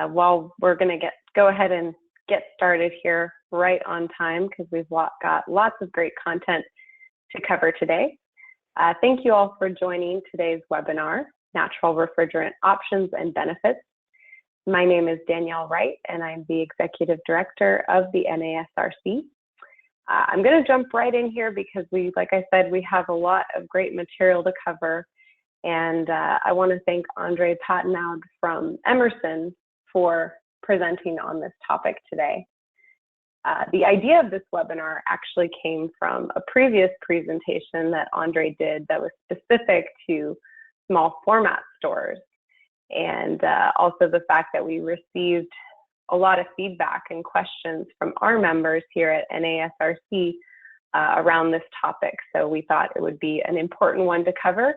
Well, we're going to go ahead and get started here right on time because we've got lots of great content to cover today. Thank you all for joining today's webinar, Natural Refrigerant Options and Benefits. My name is Danielle Wright, and I'm the Executive Director of the NASRC. I'm going to jump right in here because like I said, we have a lot of great material to cover. And I want to thank Andre Patenaude from Emerson for presenting on this topic today. The idea of this webinar actually came from a previous presentation that Andre did that was specific to small format stores. And also the fact that we received a lot of feedback and questions from our members here at NASRC around this topic. So we thought it would be an important one to cover.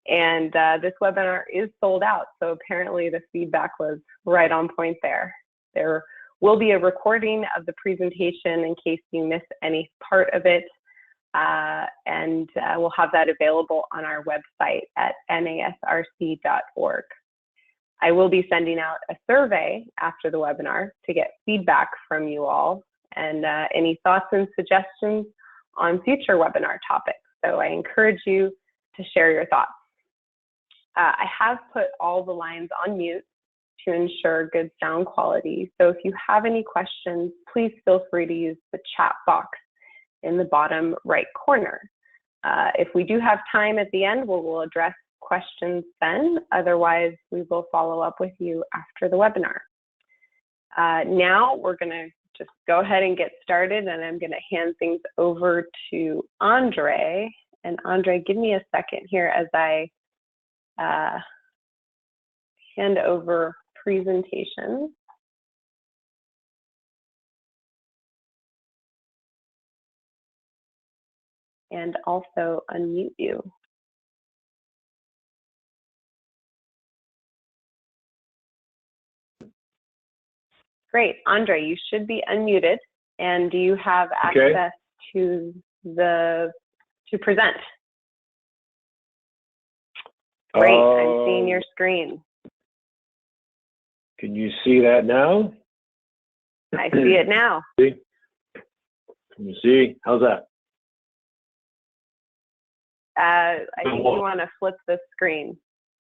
And this webinar is sold out. So apparently the feedback was right on point there. There will be a recording of the presentation in case you miss any part of it. And we'll have that available on our website at nasrc.org. I will be sending out a survey after the webinar to get feedback from you all and any thoughts and suggestions on future webinar topics. So I encourage you to share your thoughts. I have put all the lines on mute to ensure good sound quality. So if you have any questions, please feel free to use the chat box in the bottom right corner. If we do have time at the end, we'll address questions then. Otherwise, we will follow up with you after the webinar. Now we're going to just go ahead and get started, and I'm going to hand things over to Andre. And Andre, give me a second here as I hand over presentation. And also unmute you. Great, Andre, you should be unmuted. And do you have access to present? Great, I'm seeing your screen. Can you see that now? I see it now. See? Can you see? How's that? I think you want to flip the screen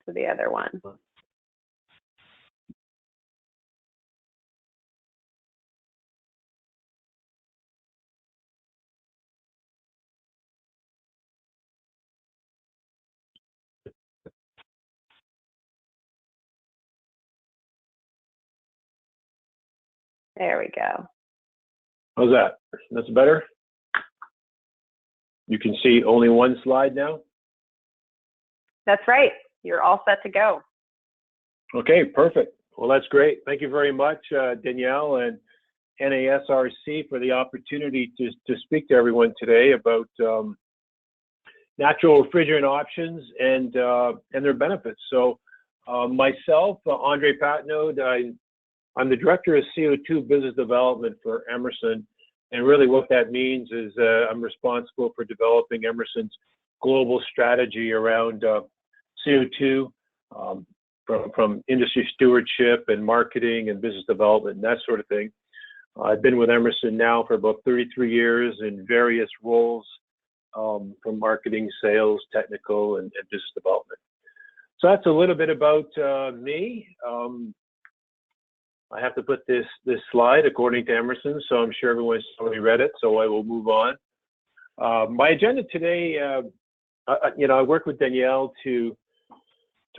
to the other one. There we go. How's that? That's better? You can see only one slide now? That's right. You're all set to go. Okay, perfect. Well, that's great. Thank you very much, Danielle and NASRC, for the opportunity to speak to everyone today about natural refrigerant options and their benefits. So myself, Andre Patenaude, I'm the Director of CO2 Business Development for Emerson, and really what that means is I'm responsible for developing Emerson's global strategy around CO2 from industry stewardship and marketing and business development and that sort of thing. I've been with Emerson now for about 33 years in various roles from marketing, sales, technical, and business development. So that's a little bit about me. I have to put this slide according to Emerson, so I'm sure everyone's already read it, so I will move on. My agenda today, I worked with Danielle to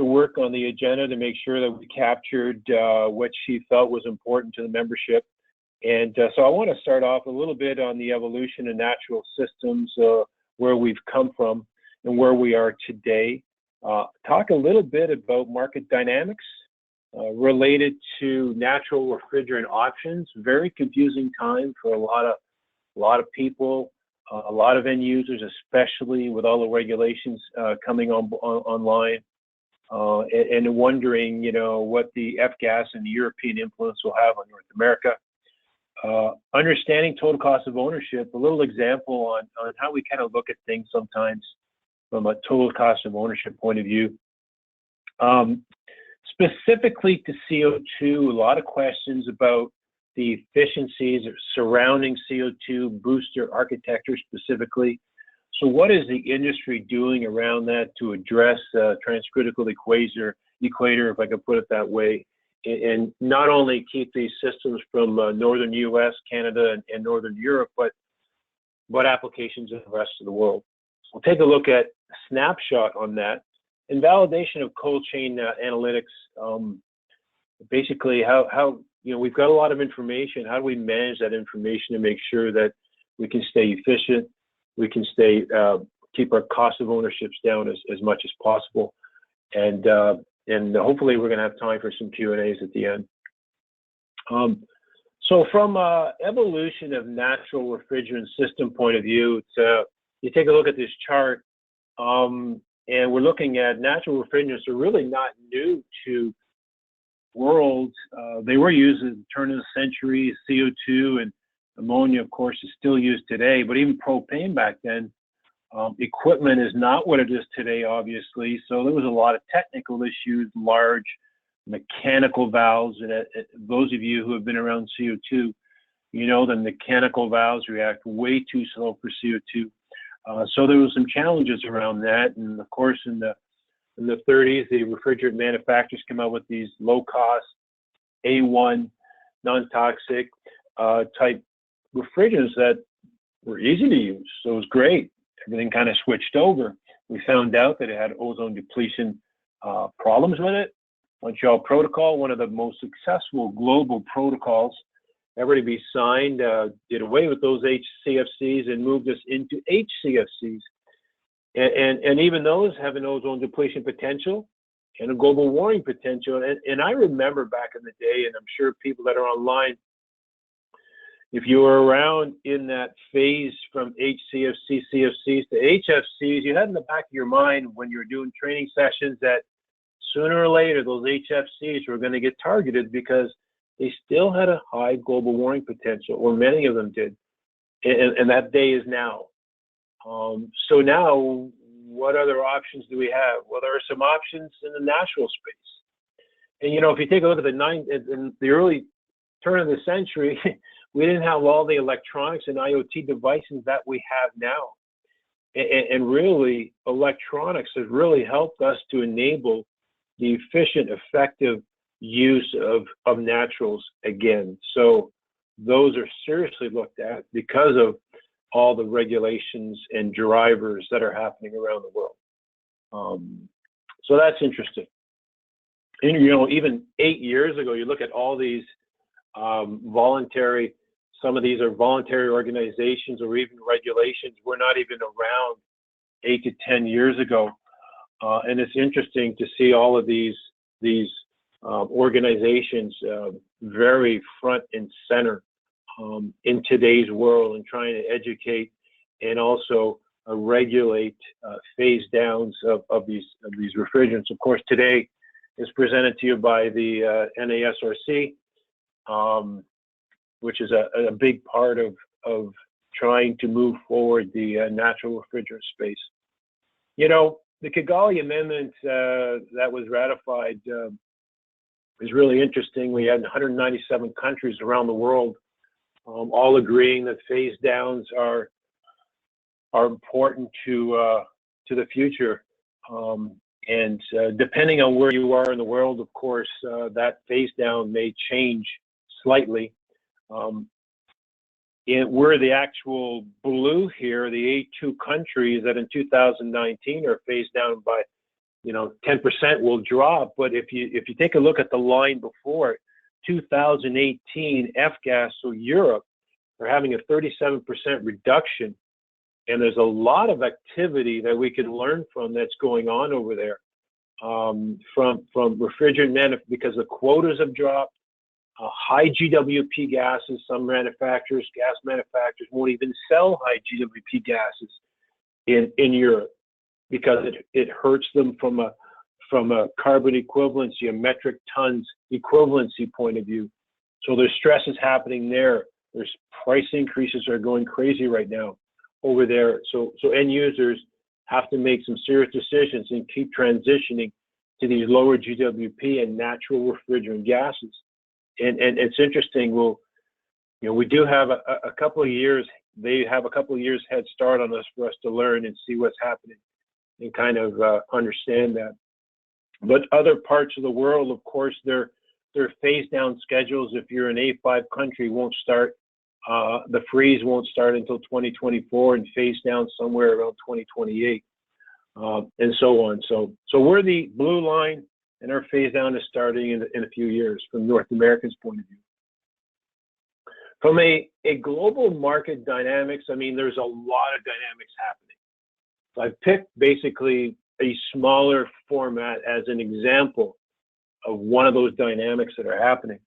work on the agenda to make sure that we captured what she felt was important to the membership. And so I want to start off a little bit on the evolution of natural systems, where we've come from and where we are today. Talk a little bit about market dynamics related to natural refrigerant options. Very confusing time for a lot of people, a lot of end users, especially with all the regulations coming online, and wondering, what the F-gas and the European influence will have on North America. Understanding total cost of ownership, a little example on how we kind of look at things sometimes from a total cost of ownership point of view. Specifically to CO2, a lot of questions about the efficiencies surrounding CO2 booster architecture specifically. So what is the industry doing around that to address transcritical equator, if I could put it that way, and not only keep these systems from northern US, Canada, and northern Europe, but applications in the rest of the world. We'll take a look at a snapshot on that. In validation of cold chain analytics, basically how we've got a lot of information. How do we manage that information to make sure that we can stay efficient, we can keep our cost of ownerships down as much as possible, and hopefully we're going to have time for some Q&As at the end. So from evolution of natural refrigerant system point of view, you take a look at this chart, and we're looking at natural refrigerants are really not new to world. They were used at the turn of the century. CO2 and ammonia, of course, is still used today, but even propane back then. Equipment is not what it is today, obviously. So there was a lot of technical issues, large mechanical valves. And those of you who have been around CO2, you know the mechanical valves react way too slow for CO2. So there was some challenges around that. And of course, in the 30s, the refrigerant manufacturers came out with these low-cost A1 non-toxic type refrigerants that were easy to use. So it was great. Everything kind of switched over. We found out that it had ozone depletion problems with it. Montreal Protocol, one of the most successful global protocols ever to be signed, did away with those HCFCs and moved us into HCFCs. And even those have an ozone depletion potential and a global warming potential. And I remember back in the day, and I'm sure people that are online, if you were around in that phase from HCFC, CFCs to HFCs, you had in the back of your mind when you were doing training sessions that sooner or later those HFCs were going to get targeted because they still had a high global warming potential, or many of them did. And that day is now. So now, what other options do we have? Well, there are some options in the natural space. And, if you take a look at in the early turn of the century, we didn't have all the electronics and IoT devices that we have now. And really, electronics has really helped us to enable the efficient, effective use of naturals again. So those are seriously looked at because of all the regulations and drivers that are happening around the world. So that's interesting. And, even 8 years ago, you look at all these voluntary, some of these are voluntary organizations or even regulations were not even around 8 to 10 years ago. And it's interesting to see all of these organizations very front and center in today's world and trying to educate and also regulate phase downs of these refrigerants. Of course, today is presented to you by the NASRC, which is a big part of trying to move forward the natural refrigerant space. The Kigali Amendment that was ratified is really interesting. We had 197 countries around the world all agreeing that phase downs are important to the future. And depending on where you are in the world, of course, that phase down may change slightly. We're the actual blue here, the A2 countries that in 2019 are phased down by, 10% will drop. But if you take a look at the line before it, 2018 F-gas, so Europe, are having a 37% reduction. And there's a lot of activity that we can learn from that's going on over there, from refrigerant because the quotas have dropped. High GWP gases, some gas manufacturers won't even sell high GWP gases in Europe because it hurts them from a carbon equivalency, a metric tons equivalency point of view. So there's stresses happening there. There's price increases are going crazy right now over there. So end users have to make some serious decisions and keep transitioning to these lower GWP and natural refrigerant gases. And it's interesting. We do have a couple of years. They have a couple of years head start on us for us to learn and see what's happening and kind of understand that. But other parts of the world, of course, their phase down schedules, if you're an A5 country, won't start. The freeze won't start until 2024 and phase down somewhere around 2028, and so on. So we're the blue line, and our phase down is starting in a few years from North America's point of view. From a global market dynamics, I mean, there's a lot of dynamics happening. So I've picked basically a smaller format as an example of one of those dynamics that are happening.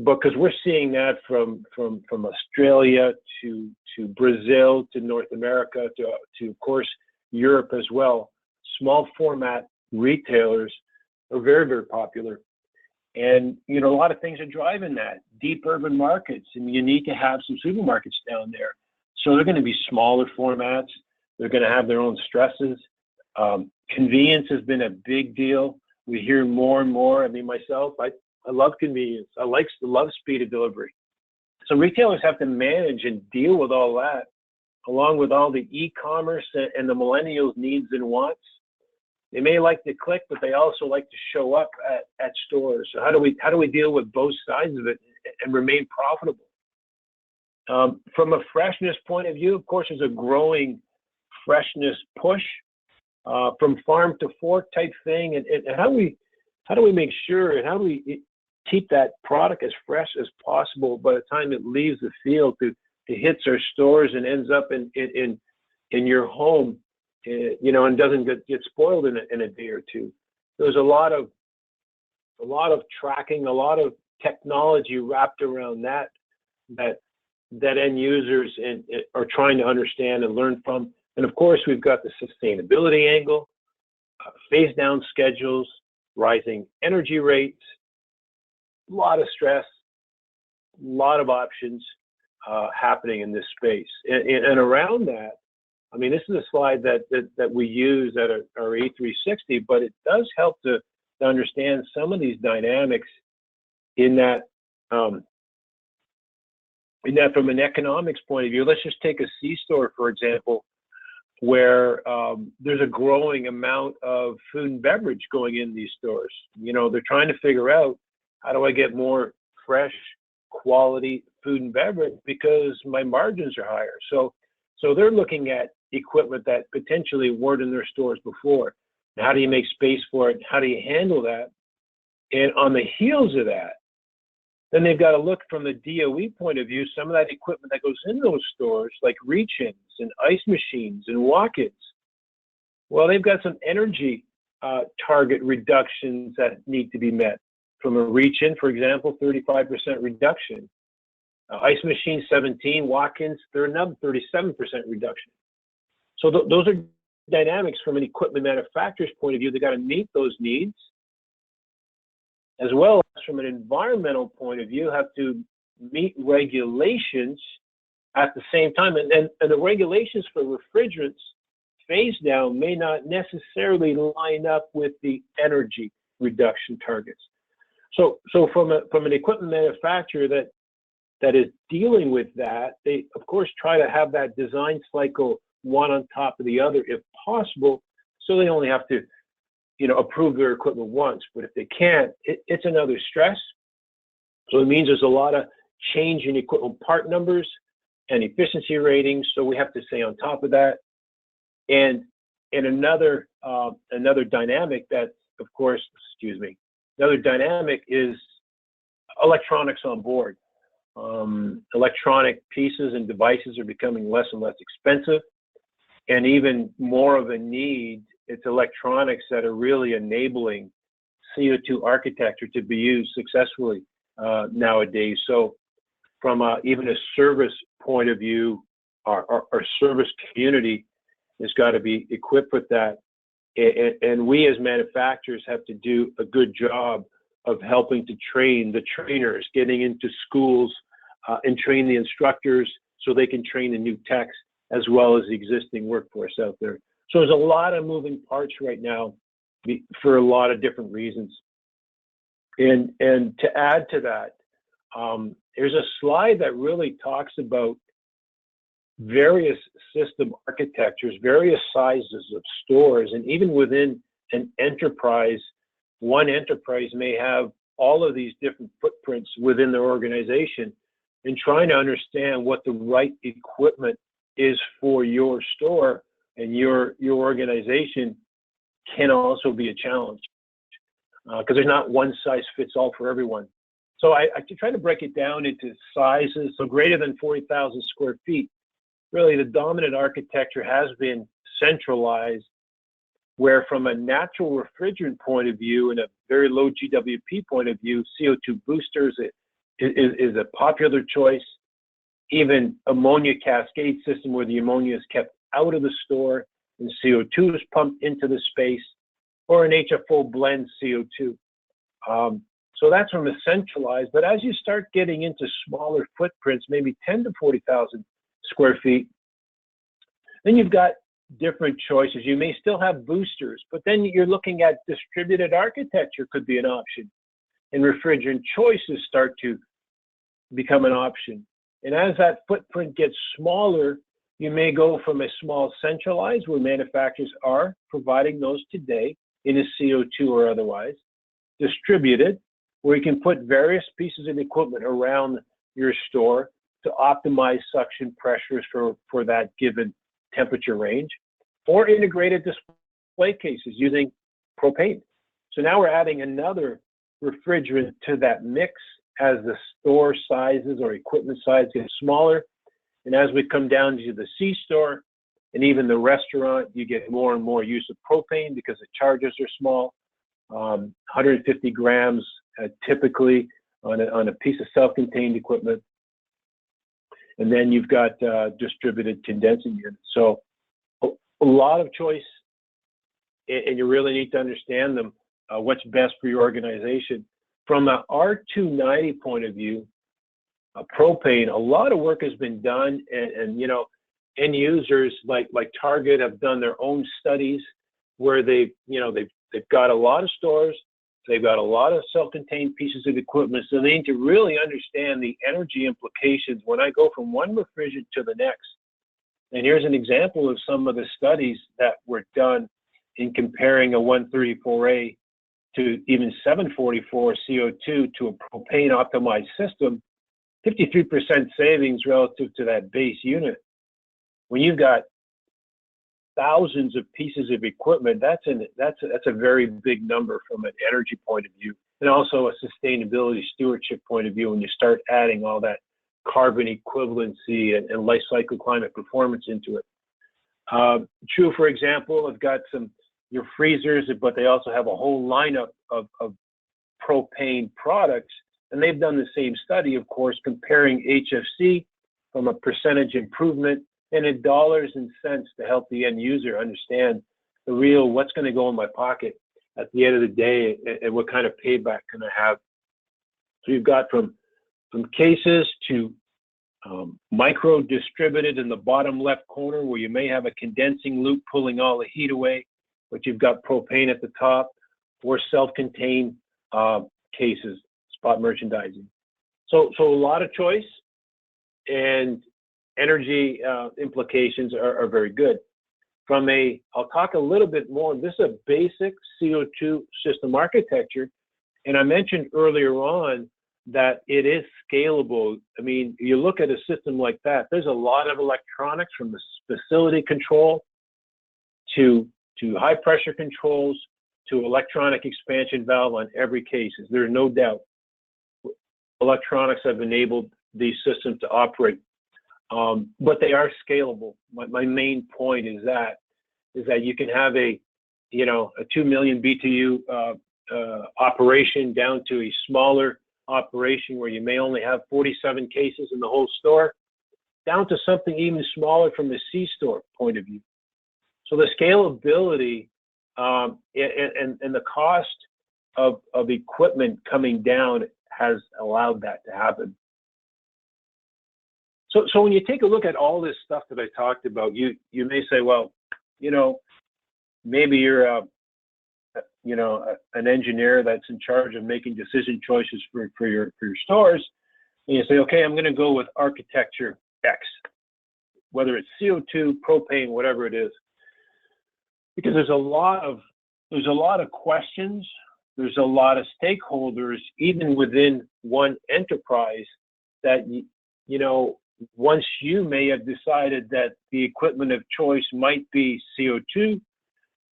Because we're seeing that from Australia to Brazil to North America to of course Europe as well. Small format retailers are very, very popular. And, a lot of things are driving that. Deep urban markets, and you need to have some supermarkets down there. So they're going to be smaller formats. They're going to have their own stresses. Convenience has been a big deal. We hear more and more. I mean, myself, I love convenience. I love speed of delivery. So retailers have to manage and deal with all that, along with all the e-commerce and the millennials' needs and wants. They may like to click, but they also like to show up at stores. So how do we deal with both sides of it and remain profitable? From a freshness point of view, of course, there's a growing freshness push from farm to fork type thing. And how do we make sure, and how do we keep that product as fresh as possible by the time it leaves the field to hits our stores and ends up in your home, and doesn't get spoiled in a day or two. There's a lot of tracking, a lot of technology wrapped around that end users are trying to understand and learn from. And of course, we've got the sustainability angle, phase down schedules, rising energy rates, a lot of stress, a lot of options happening in this space. And around that, I mean, this is a slide that we use at our A360, but it does help to understand some of these dynamics in that from an economics point of view. Let's just take a C-store, for example, where there's a growing amount of food and beverage going in these stores. They're trying to figure out, how do I get more fresh, quality food and beverage because my margins are higher. So they're looking at equipment that potentially weren't in their stores before. How do you make space for it? How do you handle that? And on the heels of that, then they've got to look from the DOE point of view, some of that equipment that goes in those stores, like reach-ins and ice machines and walk-ins. Well, they've got some energy target reductions that need to be met. From a reach-in, for example, 35% reduction. Ice machine 17, walk-ins, they're another 37% reduction. So those are dynamics from an equipment manufacturer's point of view. They got to meet those needs, as well as from an environmental point of view, have to meet regulations at the same time. And the regulations for refrigerants phase down may not necessarily line up with the energy reduction targets. So from an equipment manufacturer that is dealing with that, they of course try to have that design cycle one on top of the other if possible, so they only have to approve their equipment once. But if they can't, it's another stress. So it means there's a lot of change in equipment part numbers and efficiency ratings, so we have to stay on top of that. And another dynamic that, of course, another dynamic is electronics on board. Electronic pieces and devices are becoming less and less expensive, and even more of a need. It's electronics that are really enabling CO2 architecture to be used successfully nowadays. So from even a service point of view, our service community has got to be equipped with that. And we as manufacturers have to do a good job of helping to train the trainers, getting into schools and train the instructors so they can train the new techs as well as the existing workforce out there. So there's a lot of moving parts right now for a lot of different reasons. And to add to that, there's a slide that really talks about various system architectures, various sizes of stores, and even within an enterprise, one enterprise may have all of these different footprints within their organization, and trying to understand what the right equipment is for your store and your organization can also be a challenge, because there's not one size fits all for everyone. So I try to break it down into sizes. So greater than 40,000 square feet, really the dominant architecture has been centralized, where from a natural refrigerant point of view and a very low GWP point of view, CO2 boosters is a popular choice. Even ammonia cascade system, where the ammonia is kept out of the store and CO2 is pumped into the space, or an HFO blend CO2. So that's from a centralized, but as you start getting into smaller footprints, maybe 10 to 40,000 square feet, then you've got different choices. You may still have boosters, but then you're looking at distributed architecture could be an option, and refrigerant choices start to become an option. And as that footprint gets smaller, you may go from a small centralized, where manufacturers are providing those today in a CO2 or otherwise, distributed, where you can put various pieces of equipment around your store to optimize suction pressures for that given temperature range, or integrated display cases using propane. So now we're adding another refrigerant to that mix as the store sizes or equipment size get smaller. And as we come down to the C-store and even the restaurant, you get more and more use of propane because the charges are small, 150 grams typically on a piece of self-contained equipment. And then you've got distributed condensing units. So a lot of choice, and you really need to understand them, what's best for your organization. From a R290 point of view, propane, a lot of work has been done, and you know, end users like Target have done their own studies where they've got a lot of stores, they've got a lot of self-contained pieces of equipment, so they need to really understand the energy implications when I go from one refrigerant to the next. And here's an example of some of the studies that were done in comparing a 134A to even 744 CO2 to a propane optimized system, 53% savings relative to that base unit. When you've got thousands of pieces of equipment, that's a very big number from an energy point of view, and also a sustainability stewardship point of view when you start adding all that carbon equivalency and life cycle climate performance into it. True, for example, I've got your freezers, but they also have a whole lineup of propane products, and they've done the same study, of course, comparing HFC from a percentage improvement and in dollars and cents to help the end user understand the real what's going to go in my pocket at the end of the day and what kind of payback can I have. So you've got from cases to micro distributed in the bottom left corner, where you may have a condensing loop pulling all the heat away, but you've got propane at the top, or self-contained cases, spot merchandising. So a lot of choice, and energy implications are very good. I'll talk a little bit more. This is a basic CO2 system architecture, and I mentioned earlier on that it is scalable. I mean, you look at a system like that, there's a lot of electronics, from the facility control to high pressure controls to electronic expansion valve on every case. There's no doubt electronics have enabled these systems to operate, but they are scalable. My main point is that you can have a 2 million BTU operation down to a smaller operation where you may only have 47 cases in the whole store, down to something even smaller from the C-store point of view. So the scalability and the cost of equipment coming down has allowed that to happen. So when you take a look at all this stuff that I talked about, you may say, well, maybe you're an engineer that's in charge of making decision choices for your stores, and you say, okay, I'm going to go with architecture X, whether it's CO2, propane, whatever it is, because there's a lot of questions, there's a lot of stakeholders, even within one enterprise, that once you may have decided that the equipment of choice might be CO2,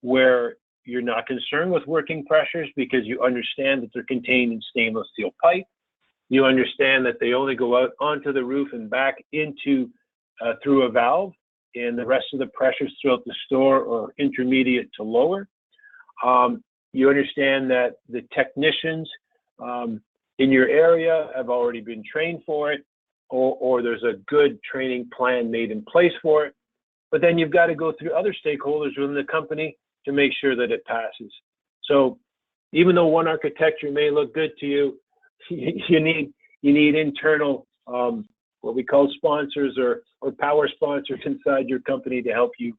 where you're not concerned with working pressures because you understand that they're contained in stainless steel pipe. You understand that they only go out onto the roof and back into through a valve, and the rest of the pressures throughout the store are intermediate to lower. You understand that the technicians in your area have already been trained for it, or there's a good training plan made in place for it. But then you've got to go through other stakeholders within the company to make sure that it passes. So even though one architecture may look good to you, you need internal what we call sponsors or power sponsors inside your company to help you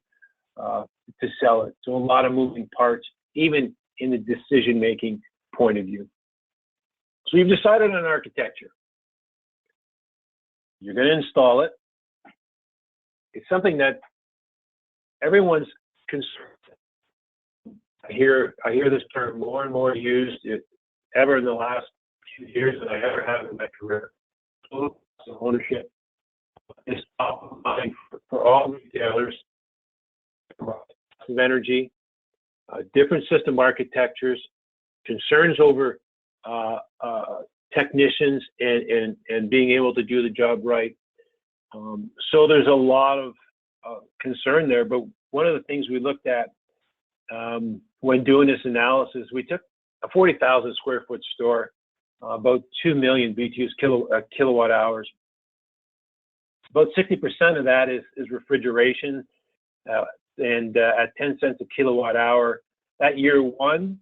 to sell it. So a lot of moving parts, even in the decision-making point of view. So you've decided on architecture. You're going to install it. It's something that everyone's concerned. I hear this term more and more used ever in the last few years than I ever have in my career. Total cost of ownership is top of mind for all retailers. Of energy, different system architectures, concerns over technicians and being able to do the job right. So there's a lot of concern there. But one of the things we looked at when doing this analysis, we took a 40,000 square foot store, about 2 million BTUs kilowatt hours. About 60% of that is refrigeration, and at 10 cents a kilowatt hour, that year one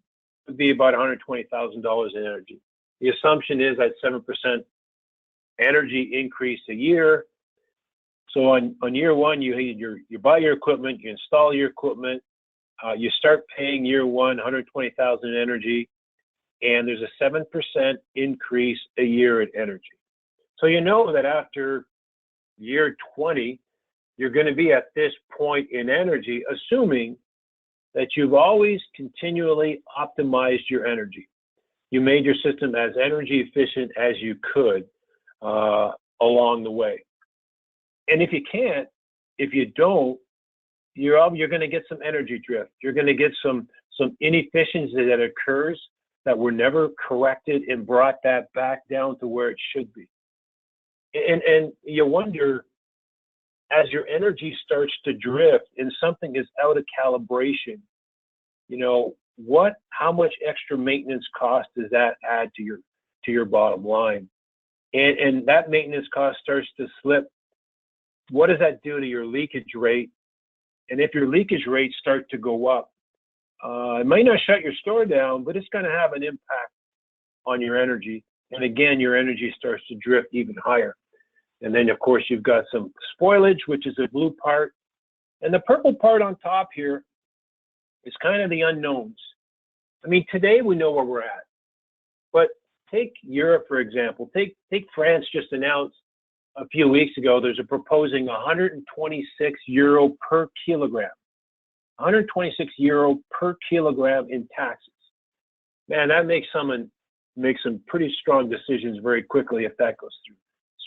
would be about $120,000 in energy. The assumption is that 7% energy increase a year. So on year one, you buy your equipment, you install your equipment, you start paying year one, 120,000 energy, and there's a 7% increase a year in energy. So you know that after year 20, you're going to be at this point in energy, assuming that you've always continually optimized your energy. You made your system as energy efficient as you could along the way. And if you don't, you're going to get some energy drift. You're going to get some inefficiency that occurs that were never corrected and brought that back down to where it should be. And you wonder, as your energy starts to drift and something is out of calibration, how much extra maintenance cost does that add to your bottom line? And that maintenance cost starts to slip. What does that do to your leakage rate? And if your leakage rates start to go up, it might not shut your store down, but it's going to have an impact on your energy. And again, your energy starts to drift even higher. And then, of course, you've got some spoilage, which is the blue part. And the purple part on top here is kind of the unknowns. I mean, today we know where we're at. But take Europe, for example. Take France just announced a few weeks ago, there's a proposing 126 euro per kilogram. 126 euro per kilogram in taxes. Man, that makes someone make some pretty strong decisions very quickly if that goes through.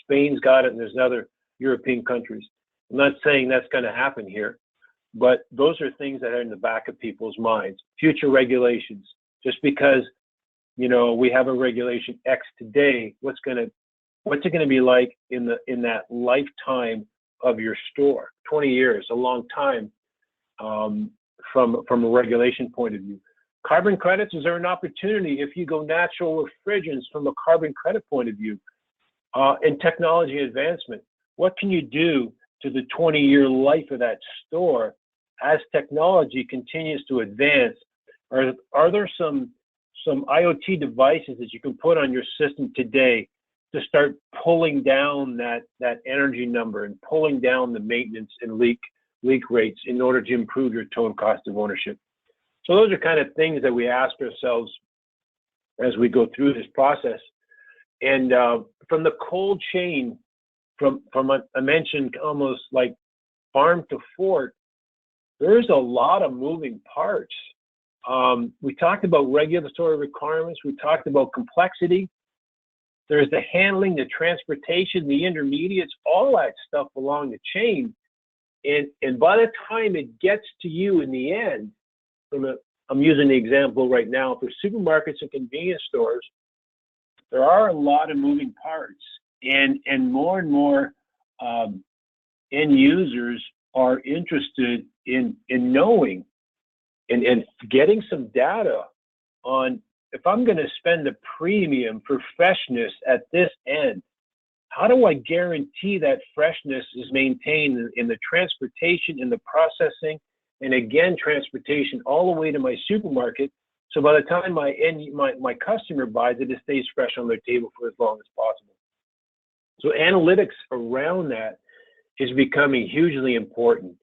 Spain's got it, and there's other European countries. I'm not saying that's going to happen here, but those are things that are in the back of people's minds. Future regulations. Just because, we have a regulation X today, what's it going to be like in that lifetime of your store? 20 years, a long time from a regulation point of view. Carbon credits, is there an opportunity if you go natural refrigerants from a carbon credit point of view? And technology advancement, what can you do to the 20-year life of that store as technology continues to advance? Are there some IoT devices that you can put on your system today to start pulling down that energy number and pulling down the maintenance and leak rates in order to improve your total cost of ownership? So those are kind of things that we ask ourselves as we go through this process. And from the cold chain, from I mentioned almost like farm to fork, there's a lot of moving parts. We talked about regulatory requirements. We talked about complexity. There's the handling, the transportation, the intermediates, all that stuff along the chain. And by the time it gets to you in the end, I'm using the example right now for supermarkets and convenience stores, there are a lot of moving parts, and more end users are interested in knowing and getting some data on, if I'm going to spend a premium for freshness at this end, how do I guarantee that freshness is maintained in the transportation, in the processing, and again, transportation all the way to my supermarket, so by the time my customer buys it, it stays fresh on their table for as long as possible. So analytics around that is becoming hugely important.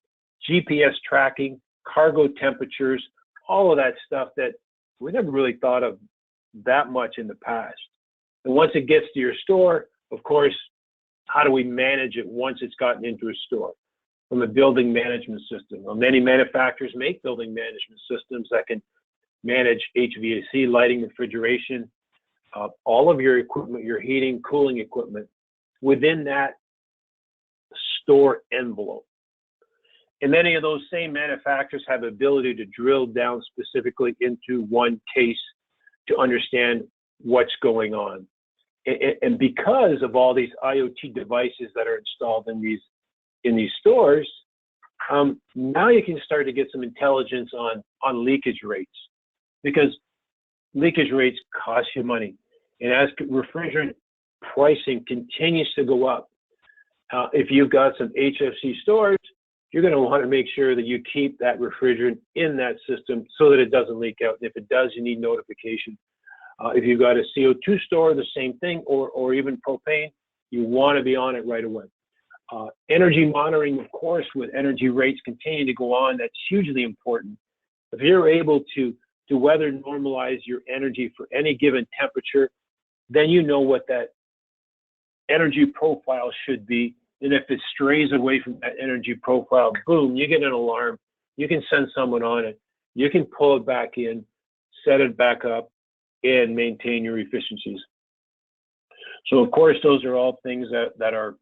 GPS tracking, cargo temperatures, all of that stuff that we never really thought of that much in the past. And once it gets to your store, of course, how do we manage it once it's gotten into a store? From a building management system. Well, many manufacturers make building management systems that can manage HVAC, lighting, refrigeration, all of your equipment, your heating, cooling equipment within that store envelope. And many of those same manufacturers have the ability to drill down specifically into one case to understand what's going on. And because of all these IoT devices that are installed in these stores, now you can start to get some intelligence on leakage rates, because leakage rates cost you money. And as refrigerant pricing continues to go up, if you've got some HFC storage, you're going to want to make sure that you keep that refrigerant in that system so that it doesn't leak out. And if it does, you need notification. If you've got a CO2 store, the same thing, or even propane, you want to be on it right away. Energy monitoring, of course, with energy rates continuing to go on, that's hugely important. If you're able to weather normalize your energy for any given temperature, then you know what that energy profile should be. And if it strays away from that energy profile, boom, you get an alarm. You can send someone on it. You can pull it back in, set it back up, and maintain your efficiencies. So, of course, those are all things that are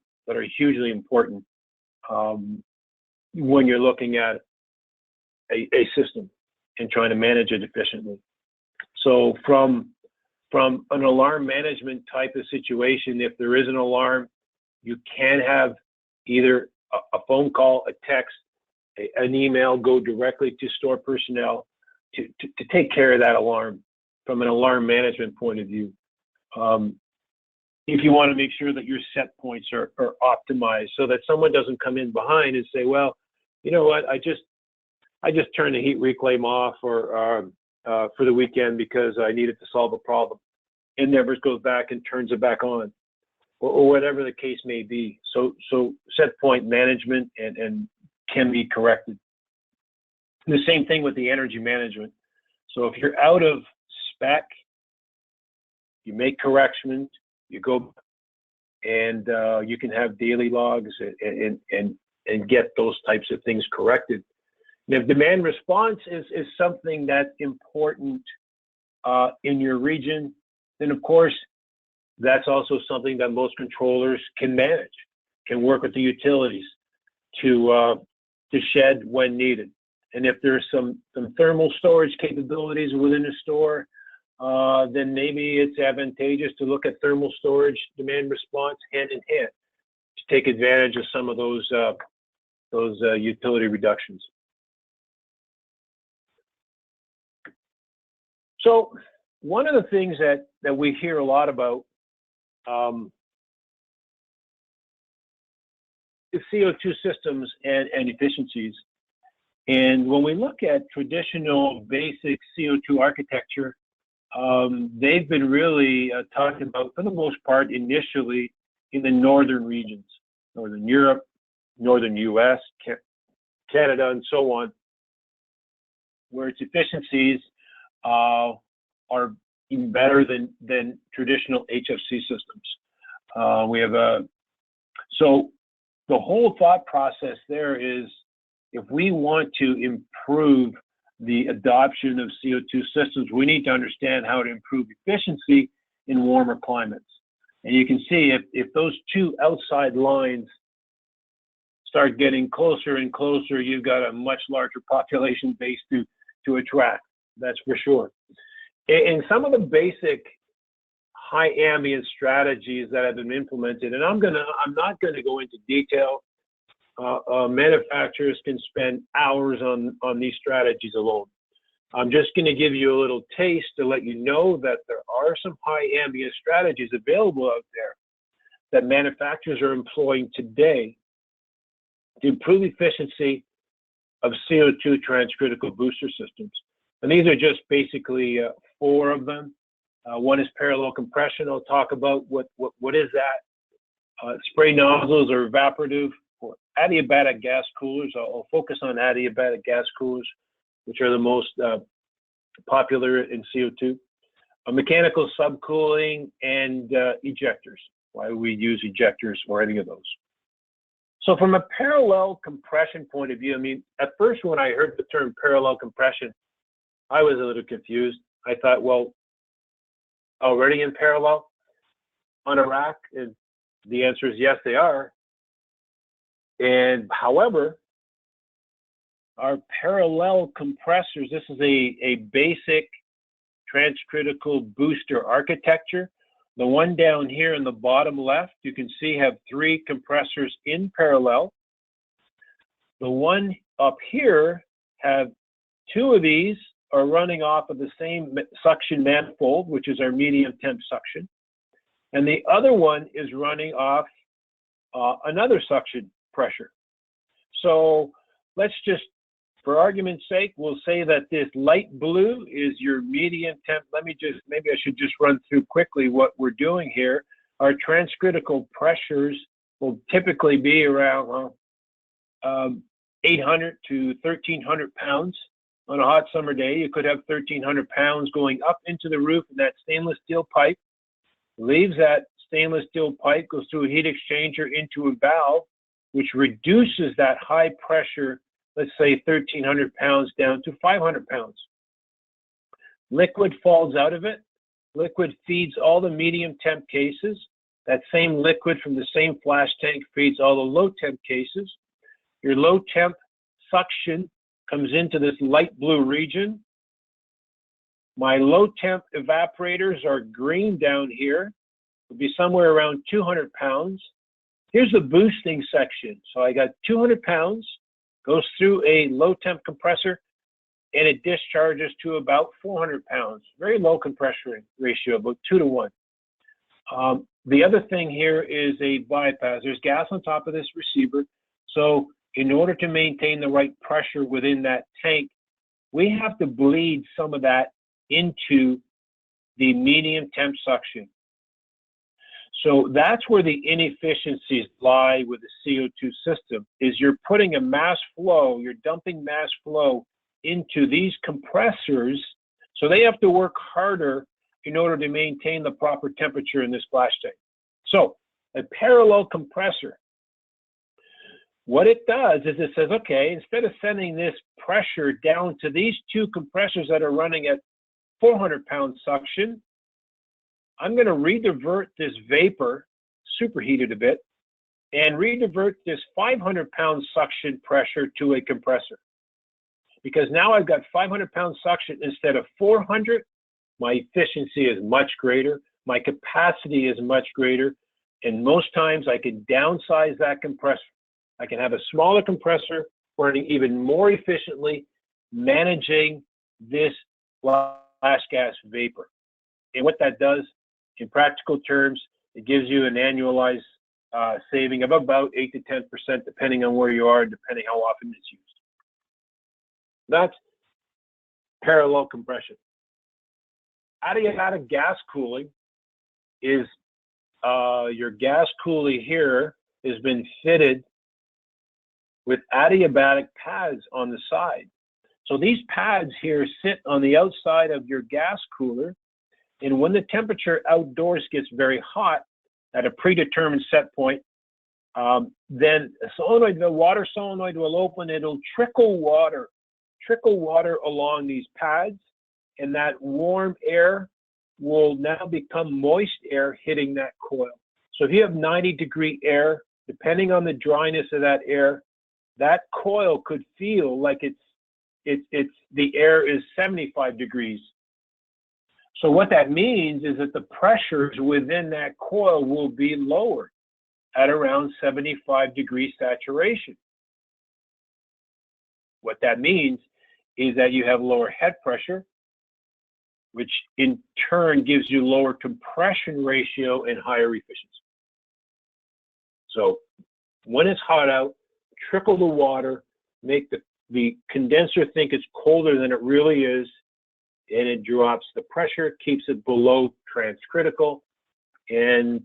hugely important when you're looking at a system and trying to manage it efficiently. So from an alarm management type of situation, if there is an alarm, you can have either a phone call, a text, an email go directly to store personnel to take care of that alarm from an alarm management point of view. If you want to make sure that your set points are optimized so that someone doesn't come in behind and say, well, you know what, I just turned the heat reclaim off for the weekend because I needed to solve a problem. It never goes back and turns it back on, or whatever the case may be. So set point management and can be corrected. And the same thing with the energy management. So if you're out of spec, you make corrections, you go and you can have daily logs and get those types of things corrected. And if demand response is something that's important in your region, then of course, that's also something that most controllers can manage, can work with the utilities to shed when needed. And if there's some thermal storage capabilities within a store, then maybe it's advantageous to look at thermal storage demand response hand in hand to take advantage of some of those utility reductions. So one of the things that we hear a lot about is CO2 systems and efficiencies. And when we look at traditional basic CO2 architecture, they've been really talking about, for the most part, initially in the northern regions, Northern Europe, Northern US, Canada, and so on. where its efficiencies are even better than traditional HFC systems. We have so the whole thought process there is, if we want to improve the adoption of CO2 systems, we need to understand how to improve efficiency in warmer climates. And you can see if those two outside lines start getting closer and closer, you've got a much larger population base to attract, that's for sure. And some of the basic high ambient strategies that have been implemented, and I'm not gonna go into detail. Manufacturers can spend hours on these strategies alone. I'm just going to give you a little taste to let you know that there are some high ambient strategies available out there that manufacturers are employing today to improve efficiency of CO2 transcritical booster systems. And these are just basically 4 of them. One is parallel compression. I'll talk about what is that. Spray nozzles or evaporative or adiabatic gas coolers. I'll focus on adiabatic gas coolers, which are the most popular in CO2. Mechanical subcooling and ejectors. Why we use ejectors or any of those. So from a parallel compression point of view, I mean, at first when I heard the term parallel compression, I was a little confused. I thought, well, already in parallel on a rack? And the answer is yes, they are. And however, our parallel compressors, this is a basic transcritical booster architecture. The one down here in the bottom left, you can see have 3 compressors in parallel. The one up here have 2 of these are running off of the same suction manifold, which is our medium temp suction. And the other one is running off another suction pressure. So let's just, for argument's sake, we'll say that this light blue is your medium temp. Maybe I should just run through quickly what we're doing here. Our transcritical pressures will typically be around 800 to 1,300 pounds. On a hot summer day, you could have 1,300 pounds going up into the roof of that stainless steel pipe, leaves that stainless steel pipe, goes through a heat exchanger into a valve, which reduces that high pressure, let's say 1,300 pounds down to 500 pounds. Liquid falls out of it. Liquid feeds all the medium temp cases. That same liquid from the same flash tank feeds all the low temp cases. Your low temp suction comes into this light blue region. My low temp evaporators are green down here. It'll be somewhere around 200 pounds. Here's the boosting section. So I got 200 pounds, goes through a low temp compressor, and it discharges to about 400 pounds. Very low compression ratio, about 2 to 1. The other thing here is a bypass. There's gas on top of this receiver. So in order to maintain the right pressure within that tank, we have to bleed some of that into the medium temp suction. So that's where the inefficiencies lie with the CO2 system, is you're putting a mass flow, you're dumping mass flow into these compressors, so they have to work harder in order to maintain the proper temperature in this flash tank. So a parallel compressor, what it does is it says, okay, instead of sending this pressure down to these 2 compressors that are running at 400 pound suction, I'm going to redivert this vapor, superheated a bit, and redivert this 500 pound suction pressure to a compressor. Because now I've got 500 pound suction instead of 400, my efficiency is much greater, my capacity is much greater, and most times I can downsize that compressor. I can have a smaller compressor running even more efficiently, managing this flash gas vapor. And what that does, in practical terms, it gives you an annualized saving of about 8 to 10%, depending on where you are, depending how often it's used. That's parallel compression. Adiabatic gas cooling is your gas cooler here has been fitted with adiabatic pads on the side. So these pads here sit on the outside of your gas cooler, and when the temperature outdoors gets very hot at a predetermined set point, then the water solenoid will open. It'll trickle water along these pads, and that warm air will now become moist air hitting that coil. So if you have 90-degree air, depending on the dryness of that air, that coil could feel like the air is 75 degrees. So what that means is that the pressures within that coil will be lower at around 75 degree saturation. What that means is that you have lower head pressure, which in turn gives you lower compression ratio and higher efficiency. So when it's hot out, trickle the water, make the condenser think it's colder than it really is, and it drops the pressure, keeps it below transcritical, and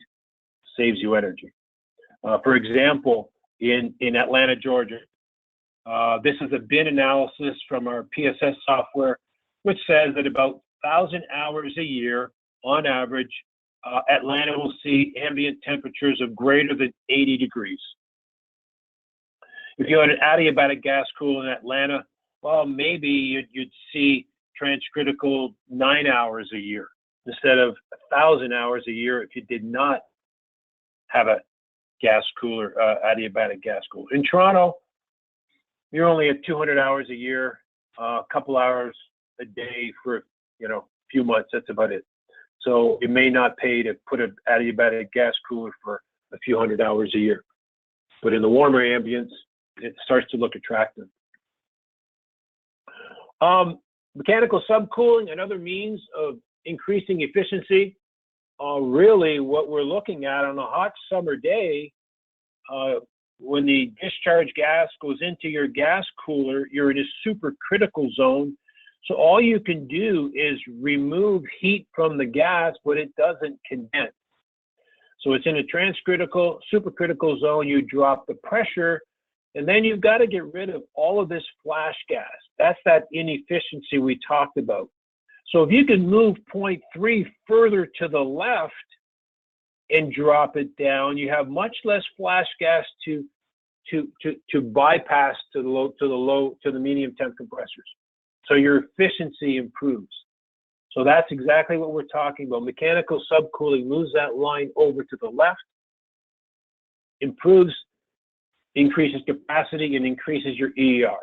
saves you energy. For example, in Atlanta, Georgia, this is a bin analysis from our PSS software, which says that about 1,000 hours a year, on average, Atlanta will see ambient temperatures of greater than 80 degrees. If you had an adiabatic gas cooler in Atlanta, well, maybe you'd see transcritical 9 hours a year instead of 1,000 hours a year if you did not have a gas cooler, adiabatic gas cooler. In Toronto, you're only at 200 hours a year, a couple hours a day for a few months. That's about it. So it may not pay to put an adiabatic gas cooler for a few hundred hours a year. But in the warmer ambience, it starts to look attractive. Mechanical subcooling, another means of increasing efficiency. Really what we're looking at on a hot summer day, when the discharge gas goes into your gas cooler, you're in a supercritical zone. So all you can do is remove heat from the gas, but it doesn't condense. So it's in a transcritical, supercritical zone. You drop the pressure, and then you've got to get rid of all of this flash gas. That's that inefficiency we talked about. So if you can move 0.3 further to the left and drop it down, you have much less flash gas to bypass to the medium temp compressors. So your efficiency improves. So that's exactly what we're talking about. Mechanical subcooling moves that line over to the left, increases capacity, and increases your EER.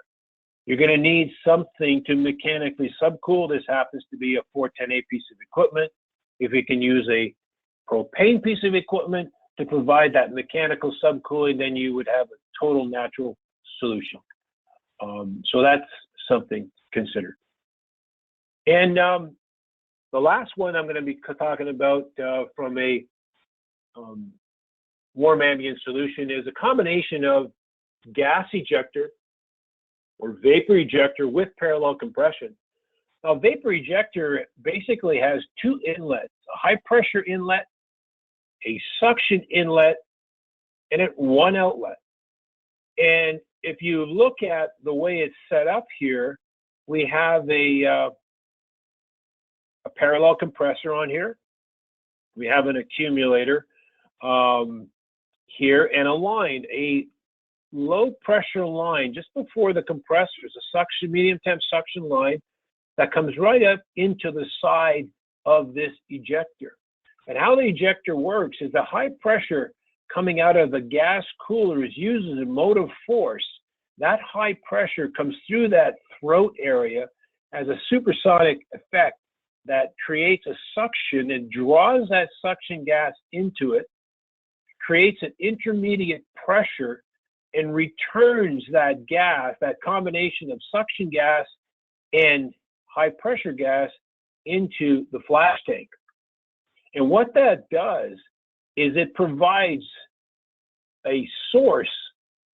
You're going to need something to mechanically subcool. This happens to be a 410A piece of equipment. If you can use a propane piece of equipment to provide that mechanical subcooling, then you would have a total natural solution. So that's something considered. And the last one I'm going to be talking about from a warm ambient solution is a combination of gas ejector or vapor ejector with parallel compression. Now, vapor ejector basically has two inlets, a high pressure inlet, a suction inlet, and one outlet. And if you look at the way it's set up here, we have a parallel compressor on here. We have an accumulator here and a low pressure line just before the compressors, a suction, medium temp suction line that comes right up into the side of this ejector. And how the ejector works is the high pressure coming out of the gas cooler is used as a motive force. That high pressure comes through that throat area as a supersonic effect that creates a suction and draws that suction gas into it, creates an intermediate pressure, and returns that gas, that combination of suction gas and high pressure gas, into the flash tank. And what that does is it provides a source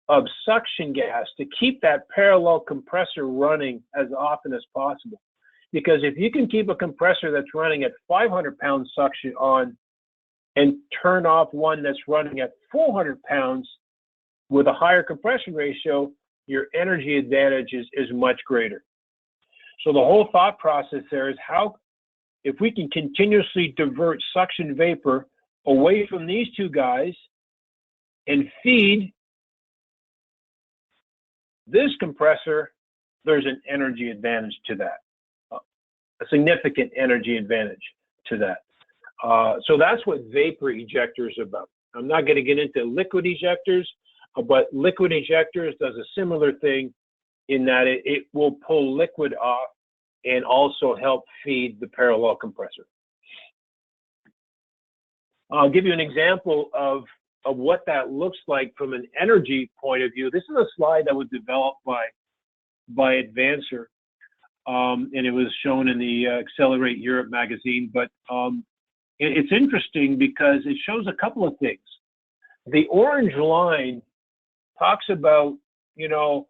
of suction gas to keep that parallel compressor running as often as possible. Because if you can keep a compressor that's running at 500 pounds suction on and turn off one that's running at 400 pounds with a higher compression ratio, your energy advantage is much greater. So the whole thought process there is how, if we can continuously divert suction vapor away from these two guys and feed this compressor, there's an energy advantage to that, a significant energy advantage to that. So that's what vapor ejector is about. I'm not going to get into liquid ejectors, but liquid ejectors does a similar thing in that it will pull liquid off and also help feed the parallel compressor. I'll give you an example of what that looks like from an energy point of view. This is a slide that was developed by Advancer, and it was shown in the Accelerate Europe magazine. But it's interesting because it shows a couple of things. The orange line talks about, you know,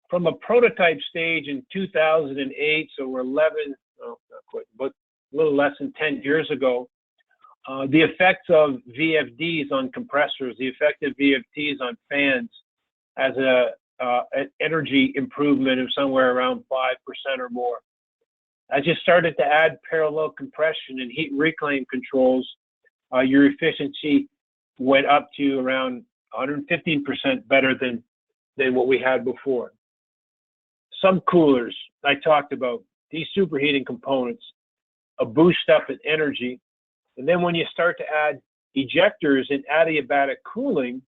from a prototype stage in 2008, so we're 11, not quite, but a little less than 10 years ago, the effects of VFDs on compressors, the effect of VFDs on fans has an energy improvement of somewhere around 5% or more. As you started to add parallel compression and heat reclaim controls, your efficiency went up to around 115% better than what we had before. Some coolers I talked about, these superheating components, a boost up in energy. And then when you start to add ejectors and adiabatic cooling,